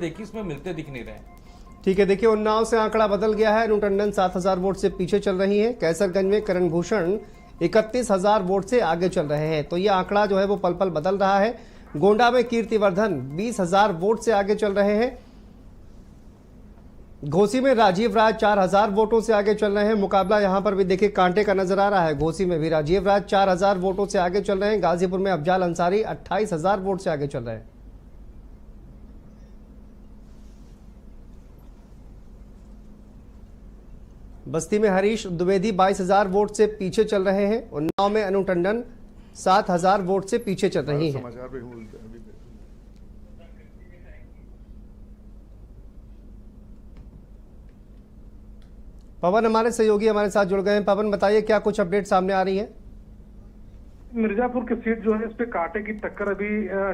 देखिए इसमें मिलते दिख नहीं रहे। ठीक है, देखिए उन्नाव से आंकड़ा बदल गया है। अनु टंडन 7,000 वोट से पीछे चल रही है। कैसरगंज में करण भूषण 31,000 वोट से आगे चल रहे हैं। तो ये आंकड़ा जो है वो पल पल बदल रहा है। गोंडा में कीर्तिवर्धन 20,000 वोट से आगे चल रहे हैं। घोसी में राजीव राज 4,000 वोटों से आगे चल रहे हैं। मुकाबला यहां पर भी देखिए कांटे का नजर आ रहा है। घोसी में भी राजीव राज 4,000 वोटों से आगे चल रहे हैं। गाजीपुर में अफजाल अंसारी 28,000 वोट से आगे चल रहे हैं। बस्ती में हरीश द्विवेदी 22,000 वोट से पीछे चल रहे हैं। उन्नाव में अनु टंडन 7,000 वोट से पीछे चल रही हैं। पवन हमारे सहयोगी हमारे साथ जुड़ गए हैं। पवन बताइए क्या कुछ अपडेट सामने आ रही है? मिर्जापुर की सीट जो है इस पे कांटे की टक्कर अभी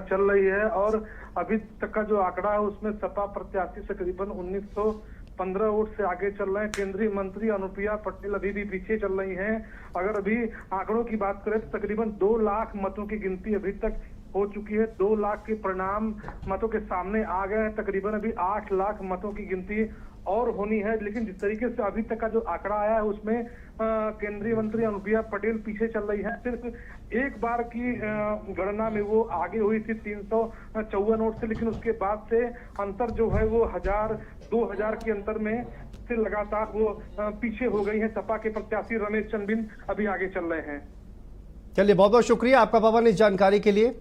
चल रही है और अभी तक का जो आंकड़ा है उसमें सपा प्रत्याशी तकरीबन 1915 वोट से आगे चल रहे हैं। केंद्रीय मंत्री अनुप्रिया पटेल अभी भी पीछे चल रही हैं। अगर अभी आंकड़ों की बात करें तो तकरीबन 2 लाख मतों की गिनती अभी तक हो चुकी है। 2 लाख के परिणाम मतों के सामने आ गए हैं। तकरीबन अभी 8 लाख मतों की गिनती और होनी है। लेकिन जिस तरीके से अभी तक का जो आंकड़ा आया है उसमें केंद्रीय मंत्री अनुप्रिया पटेल पीछे चल रही है। सिर्फ एक बार की गणना में वो आगे हुई थी 354 वोट से, लेकिन उसके बाद से अंतर जो है वो 1000-2000 के अंतर में से लगातार वो पीछे हो गई है। सपा के प्रत्याशी रमेश चंद बिन अभी आगे चल रहे हैं। चलिए, बहुत बहुत शुक्रिया आपका पवन इस जानकारी के लिए।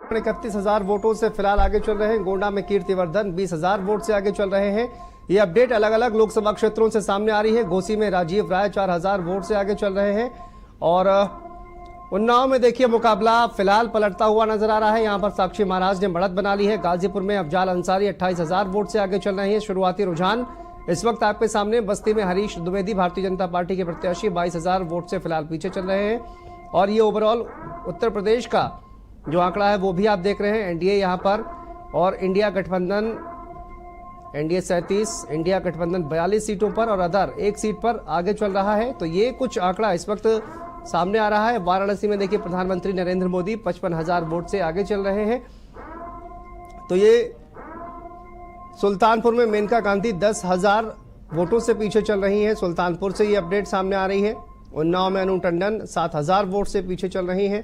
अपने 31,000 वोटों से फिलहाल आगे चल रहे हैं। गोंडा में कीर्तिवर्धन 20,000 वोट से आगे चल रहे हैं। ये अपडेट अलग अलग लोकसभा क्षेत्रों से सामने आ रही है। घोसी में राजीव राय 4,000 वोट से आगे चल रहे हैं और उन्नाव में देखिए मुकाबला फिलहाल पलटता हुआ नजर आ रहा है। यहां पर साक्षी महाराज ने बढ़त बना ली है। गाजीपुर में अफजाल अंसारी 28,000 वोट से आगे चल रहे हैं। शुरुआती रुझान इस वक्त आपके सामने। बस्ती में हरीश द्विवेदी भारतीय जनता पार्टी के प्रत्याशी 22,000 वोट से फिलहाल पीछे चल रहे हैं। और ये ओवरऑल उत्तर प्रदेश का जो आंकड़ा है वो भी आप देख रहे हैं। एनडीए यहां पर और इंडिया गठबंधन, एनडीए 37, इंडिया गठबंधन 42 सीटों पर और अदर 1 सीट पर आगे चल रहा है। तो ये कुछ आंकड़ा इस वक्त सामने आ रहा है। वाराणसी में देखिए प्रधानमंत्री नरेंद्र मोदी 55,000 वोट से आगे चल रहे हैं। तो ये सुल्तानपुर में मेनका गांधी 10,000 वोटों से पीछे चल रही हैं। सुल्तानपुर से ये अपडेट सामने आ रही है। उन्नाव में अनु टंडन 7,000 वोट से पीछे चल रही हैं।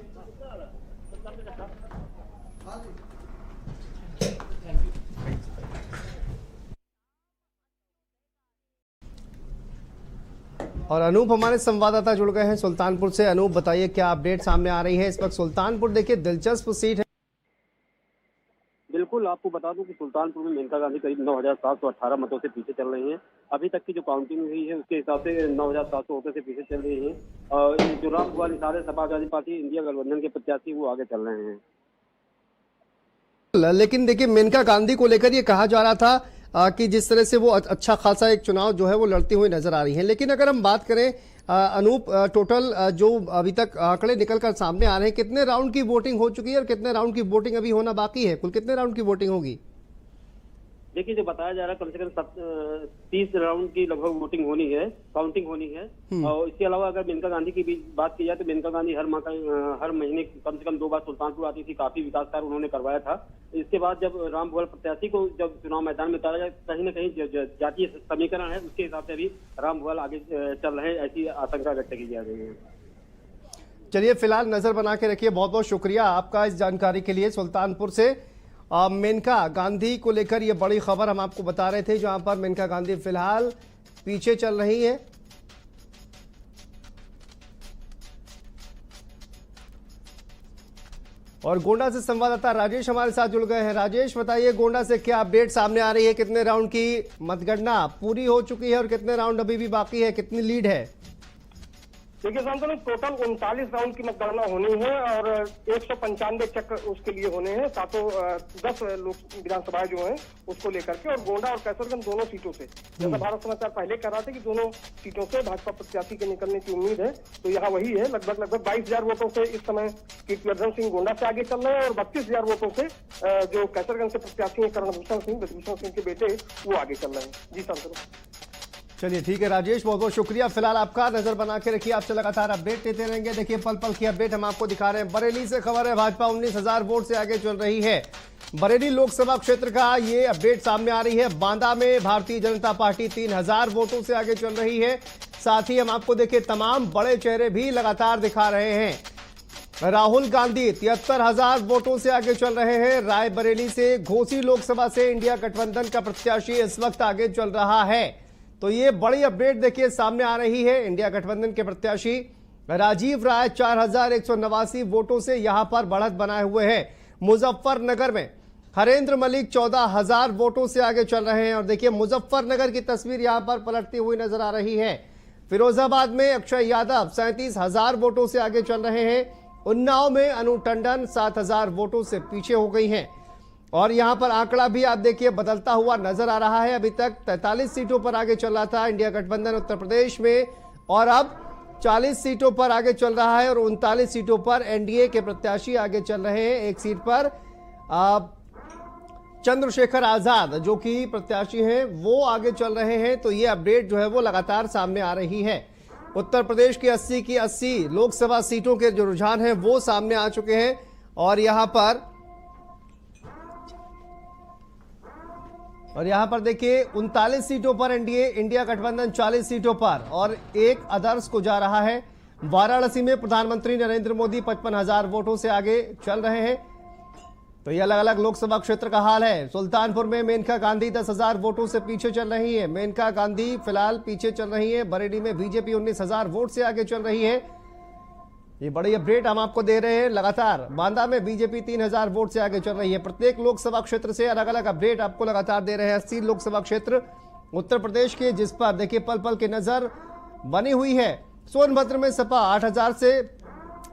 और अनूप हमारे संवाददाता जुड़ गए हैं सुल्तानपुर से। अनूप बताइए क्या अपडेट सामने आ रही है इस वक्त? सुल्तानपुर देखिए दिलचस्प सीट है। बिल्कुल, आपको बता दूं कि सुल्तानपुर में मेनका गांधी करीब 9,718 मतों से पीछे चल रही हैं। अभी तक की जो काउंटिंग हुई है उसके हिसाब से 9,700 वोटों से पीछे चल रही हैं। और जो राम भुआल सारे समाजवादी पार्टी इंडिया गठबंधन के प्रत्याशी वो आगे चल रहे हैं। लेकिन देखिए मेनका गांधी को लेकर ये कहा जा रहा था कि जिस तरह से वो अच्छा खासा एक चुनाव जो है वो लड़ती हुई नजर आ रही है। लेकिन अगर हम बात करें अनूप, टोटल जो अभी तक आंकड़े निकल कर सामने आ रहे हैं, कितने राउंड की वोटिंग हो चुकी है और कितने राउंड की वोटिंग अभी होना बाकी है? कुल कितने राउंड की वोटिंग होगी? देखिए, जो बताया जा रहा है कम से कम 30 राउंड की लगभग वोटिंग होनी है, काउंटिंग होनी है। और इसके अलावा अगर मेनका गांधी की भी बात की जाए तो मेनका गांधी हर महीने कम से कम 2 बार सुल्तानपुर आती थी। काफी विकास कार्य उन्होंने करवाया था। इसके बाद जब राम भुआल प्रत्याशी को जब चुनाव मैदान में उतारा जाए, कहीं न कहीं जातीय समीकरण है उसके हिसाब से अभी राम भुआल आगे चल रहे हैं, ऐसी आशंका व्यक्त की जा रही है। चलिए, फिलहाल नजर बना के रखिए। बहुत बहुत शुक्रिया आपका इस जानकारी के लिए। सुल्तानपुर से मेनका गांधी को लेकर ये बड़ी खबर हम आपको बता रहे थे, जहां पर मेनका गांधी फिलहाल पीछे चल रही है। और गोंडा से संवाददाता राजेश हमारे साथ जुड़ गए हैं। राजेश बताइए, गोंडा से क्या अपडेट सामने आ रही है? कितने राउंड की मतगणना पूरी हो चुकी है और कितने राउंड अभी भी बाकी है? कितनी लीड है? देखिए सांसद, टोटल 39 राउंड की मतगणना होनी है और 195 चक्र उसके लिए होने हैं, सातों 10 लोक विधानसभाएं जो हैं उसको लेकर के, और गोंडा और कैसरगंज दोनों सीटों से। जैसा भारत समाचार पहले कह रहा था कि दोनों सीटों से भाजपा प्रत्याशी के निकलने की उम्मीद है, तो यहाँ वही है। लगभग 22,000 वोटों से इस समय कीर्तिवर्धन सिंह गोंडा से आगे चल रहे हैं और 32,000 वोटों से जो कैसरगंज के प्रत्याशी हैं करणभूषण सिंह, ब्रजभूषण सिंह के बेटे, वो आगे चल रहे हैं। जी सांसद। चलिए ठीक है राजेश, बहुत बहुत शुक्रिया। फिलहाल आपका नजर बना के रखिए, आपसे लगातार अपडेट लेते रहेंगे। देखिए पल पल की अपडेट हम आपको दिखा रहे हैं। बरेली से खबर है, भाजपा 19,000 वोट से आगे चल रही है। बरेली लोकसभा क्षेत्र का ये अपडेट सामने आ रही है। बांदा में भारतीय जनता पार्टी 3,000 वोटों से आगे चल रही है। साथ ही हम आपको देखिए तमाम बड़े चेहरे भी लगातार दिखा रहे हैं। राहुल गांधी 73,000 वोटों से आगे चल रहे हैं। रायबरेली से घोसी लोकसभा से इंडिया गठबंधन का प्रत्याशी इस वक्त आगे चल रहा है। तो ये बड़ी अपडेट देखिए सामने आ रही है। इंडिया गठबंधन के प्रत्याशी राजीव राय 4,189 वोटों से यहां पर बढ़त बनाए हुए हैं। मुजफ्फरनगर में हरेंद्र मलिक 14,000 वोटों से आगे चल रहे हैं। और देखिए मुजफ्फरनगर की तस्वीर यहां पर पलटती हुई नजर आ रही है। फिरोजाबाद में अक्षय यादव 37,000 वोटों से आगे चल रहे हैं। उन्नाव में अनु टंडन 7,000 वोटों से पीछे हो गई हैं। और यहां पर आंकड़ा भी आप देखिए बदलता हुआ नजर आ रहा है। अभी तक 43 सीटों पर आगे चल रहा था इंडिया गठबंधन उत्तर प्रदेश में, और अब 40 सीटों पर आगे चल रहा है और 39 सीटों पर एनडीए के प्रत्याशी आगे चल रहे हैं। एक सीट पर चंद्रशेखर आजाद जो कि प्रत्याशी हैं वो आगे चल रहे हैं। तो ये अपडेट जो है वो लगातार सामने आ रही है। उत्तर प्रदेश की 80 की 80 लोकसभा सीटों के जो रुझान हैं वो सामने आ चुके हैं। और यहां पर देखिए 39 सीटों पर एनडीए, इंडिया गठबंधन 40 सीटों पर और एक आदर्श को जा रहा है। वाराणसी में प्रधानमंत्री नरेंद्र मोदी 55,000 वोटों से आगे चल रहे हैं। तो ये अलग अलग लोकसभा क्षेत्र का हाल है। सुल्तानपुर में मेनका गांधी 10,000 वोटों से पीछे चल रही है। मेनका गांधी फिलहाल पीछे चल रही है। बरेली में बीजेपी 19,000 वोट से आगे चल रही है। ये बड़ी अपडेट हम आपको दे रहे हैं लगातार। बांदा में बीजेपी 3,000 वोट से आगे चल रही है। प्रत्येक लोकसभा क्षेत्र से अलग अलग अपडेट आपको लगातार दे रहे हैं। 80 लोकसभा क्षेत्र उत्तर प्रदेश के, जिस पर देखिए पल पल की नजर बनी हुई है। सोनभद्र में सपा 8,000 से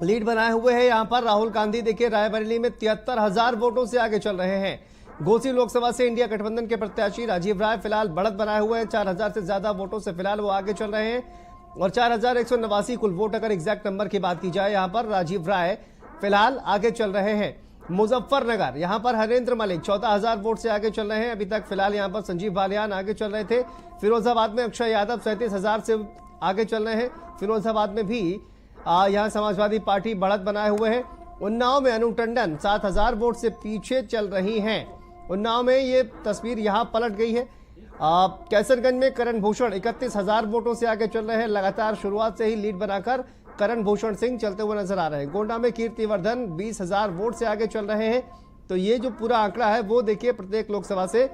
लीड बनाए हुए हैं। यहां पर राहुल गांधी देखिए रायबरेली में 73,000 वोटों से आगे चल रहे हैं। घोसी लोकसभा से इंडिया गठबंधन के प्रत्याशी राजीव राय फिलहाल बढ़त बनाए हुए हैं। 4,000 से ज्यादा वोटों से फिलहाल वो आगे चल रहे हैं और 4,189 कुल वोट अगर एग्जैक्ट नंबर की बात की जाए यहां पर राजीव राय फिलहाल आगे चल रहे हैं। मुजफ्फरनगर यहां पर हरेंद्र मलिक 14,000 वोट से आगे चल रहे हैं। अभी तक फिलहाल यहां पर संजीव बालियान आगे चल रहे थे। फिरोजाबाद में अक्षय यादव 37,000 से आगे चल रहे हैं। फिरोजाबाद में भी यहां समाजवादी पार्टी बढ़त बनाए हुए है। उन्नाव में अनु टंडन 7,000 वोट से पीछे चल रही हैं। उन्नाव में ये तस्वीर यहां पलट गई है। कैसरगंज में करण भूषण 31,000 वोटों से आगे चल रहे हैं। लगातार शुरुआत से ही लीड बनाकर करण भूषण सिंह चलते हुए नजर आ रहे हैं। गोंडा में कीर्तिवर्धन 20,000 वोट से आगे चल रहे हैं। तो ये जो पूरा आंकड़ा है वो देखिए प्रत्येक लोकसभा से।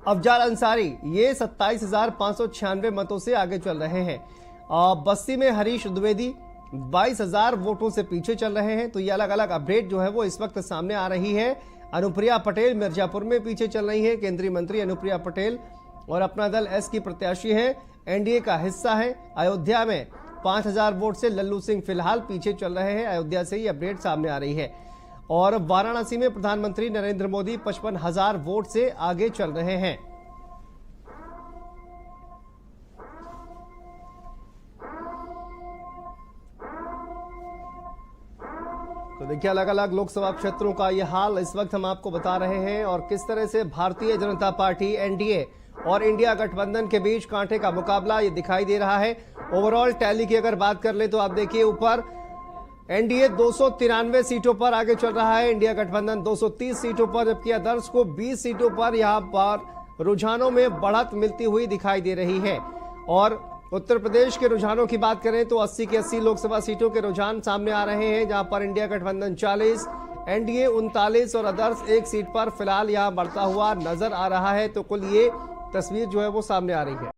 अफजाल अंसारी ये 27,596 मतों से आगे चल रहे हैं। बस्ती में हरीश द्विवेदी 22,000 वोटों से पीछे चल रहे हैं। तो ये अलग अलग अपडेट जो है वो इस वक्त सामने आ रही है। अनुप्रिया पटेल मिर्जापुर में पीछे चल रही है। केंद्रीय मंत्री अनुप्रिया पटेल और अपना दल एस की प्रत्याशी है, एनडीए का हिस्सा है। अयोध्या में 5,000 वोट से लल्लू सिंह फिलहाल पीछे चल रहे हैं। अयोध्या से ही अपडेट सामने आ रही है। और वाराणसी में प्रधानमंत्री नरेंद्र मोदी 55,000 वोट से आगे चल रहे हैं। तो देखिए अलग अलग लोकसभा क्षेत्रों का ये हाल इस वक्त हम आपको बता रहे हैं और किस तरह से भारतीय जनता पार्टी, एनडीए और इंडिया गठबंधन के बीच कांटे का मुकाबला ये दिखाई दे रहा है। ओवरऑल टैली की अगर बात कर ले तो आप देखिए ऊपर एनडीए 293 सीटों पर आगे चल रहा है। इंडिया गठबंधन 230 सीटों पर, जबकि आदर्श को 20 सीटों पर यहां पर रुझानों में बढ़त मिलती हुई दिखाई दे रही है। और उत्तर प्रदेश के रुझानों की बात करें तो 80 की 80 लोकसभा सीटों के रुझान सामने आ रहे हैं, जहां पर इंडिया गठबंधन 40, एनडीए 39 और आदर्श एक सीट पर फिलहाल यहां बढ़ता हुआ नजर आ रहा है। तो कुल ये तस्वीर जो है वो सामने आ रही है।